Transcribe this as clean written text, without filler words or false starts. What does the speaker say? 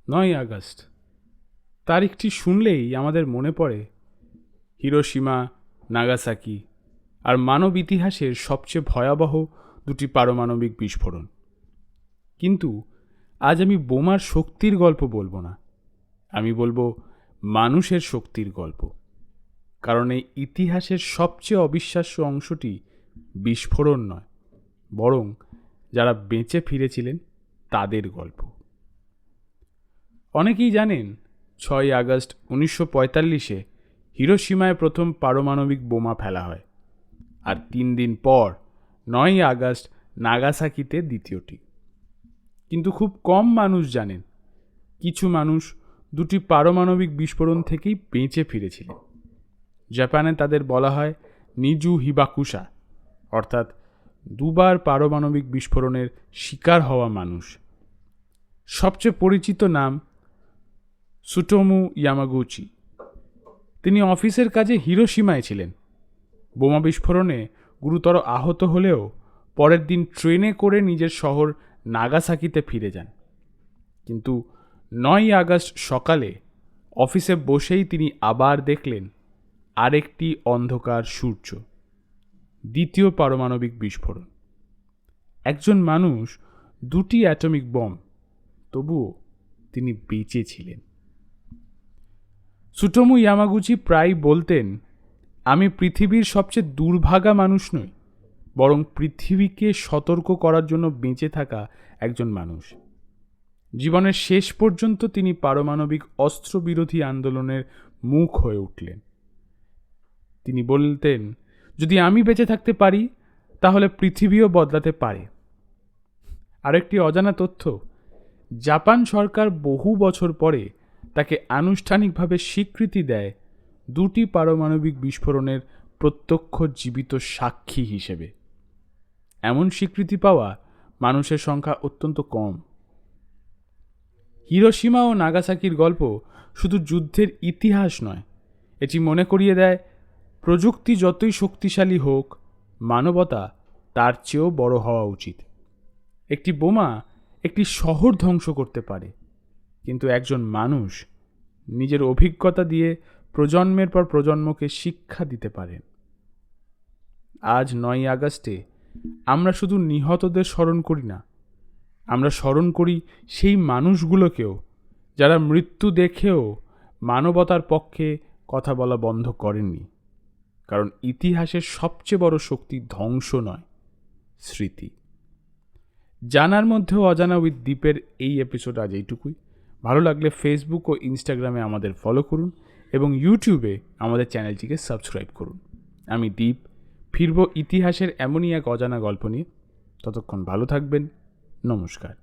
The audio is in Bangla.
9 আগস্ট তারিখটি শুনলেই আমাদের মনে পড়ে হিরোশিমা, নাগাসাকি আর মানব ইতিহাসের সবচেয়ে ভয়াবহ দুটি পারমাণবিক বিস্ফোরণ। কিন্তু আজ আমি বোমার শক্তির গল্প বলবো না, আমি বলবো মানুষের শক্তির গল্প। কারণ এই ইতিহাসের সবচেয়ে অবিশ্বাস্য অংশটি বিস্ফোরণ নয়, বরং যারা বেঁচে ফিরেছিলেন তাদের গল্প। অনেকেই জানেন 6 আগস্ট 1945-এ হিরোশিমায় প্রথম পারমাণবিক বোমা ফেলা হয়, আর 3 দিন পর 9 আগস্ট নাগাসাকিতে দ্বিতীয়টি। কিন্তু খুব কম মানুষ জানেন কিছু মানুষ দুটি পারমাণবিক বিস্ফোরণ থেকেই বেঁচে ফিরেছিলেন। জাপানে তাদের বলা হয় নিজু হিবাকুসা, অর্থাৎ দুবার পারমাণবিক বিস্ফোরণের শিকার হওয়া মানুষ। সবচেয়ে পরিচিত নাম সুটোমু ইয়ামাগুচি। তিনি অফিসের কাজে হিরোশিমায় ছিলেন। বোমা বিস্ফোরণে গুরুতর আহত হলেও পরের দিন ট্রেনে করে নিজের শহর নাগাসাকিতে ফিরে যান। কিন্তু 9 আগস্ট সকালে অফিসে বসেই তিনি আবার দেখলেন আরেকটি অন্ধকার সূর্য, দ্বিতীয় পারমাণবিক বিস্ফোরণ। একজন মানুষ, দুটি অ্যাটমিক বম, তবুও তিনি বেঁচে ছিলেন। সুটোমু ইয়ামাগুচি প্রায় বলতেন, আমি পৃথিবীর সবচেয়ে দুর্ভাগা মানুষ নই, বরং পৃথিবীকে সতর্ক করার জন্য বেঁচে থাকা একজন মানুষ। জীবনের শেষ পর্যন্ত তিনি পারমাণবিক অস্ত্র বিরোধী আন্দোলনের মুখ হয়ে উঠলেন। তিনি বলতেন, যদি আমি বেঁচে থাকতে পারি তাহলে পৃথিবীও বদলাতে পারে। আরেকটি অজানা তথ্য, জাপান সরকার বহু বছর পরে তাকে আনুষ্ঠানিকভাবে স্বীকৃতি দেয় দুটি পারমাণবিক বিস্ফোরণের প্রত্যক্ষ জীবিত সাক্ষী হিসেবে। এমন স্বীকৃতি পাওয়া মানুষের সংখ্যা অত্যন্ত কম। হিরোশিমা ও নাগাসাকির গল্প শুধু যুদ্ধের ইতিহাস নয়, এটি মনে করিয়ে দেয় প্রযুক্তি যতই শক্তিশালী হোক, মানবতা তার চেয়েও বড় হওয়া উচিত। একটি বোমা একটি শহর ধ্বংস করতে পারে, কিন্তু একজন মানুষ নিজের অভিজ্ঞতা দিয়ে প্রজন্মের পর প্রজন্মকে শিক্ষা দিতে পারেন। আজ 9 আগস্টে আমরা শুধু নিহতদের স্মরণ করি না, আমরা স্মরণ করি সেই মানুষগুলোকেও যারা মৃত্যু দেখেও মানবতার পক্ষে কথা বলা বন্ধ করেননি। কারণ ইতিহাসের সবচেয়ে বড় শক্তি ধ্বংস নয়, স্মৃতি। জানার মধ্যেও অজানা উইথ দীপের এই এপিসোড আজ এইটুকুই। ভালো লাগলে ফেসবুক ও ইনস্টাগ্রামে আমাদের ফলো করুন এবং ইউটিউবে আমাদের চ্যানেলটিকে সাবস্ক্রাইব করুন। আমি দীপ, ফিরব ইতিহাসের এমনই এক অজানা গল্প নিয়ে। ততক্ষণ ভালো থাকবেন। নমস্কার।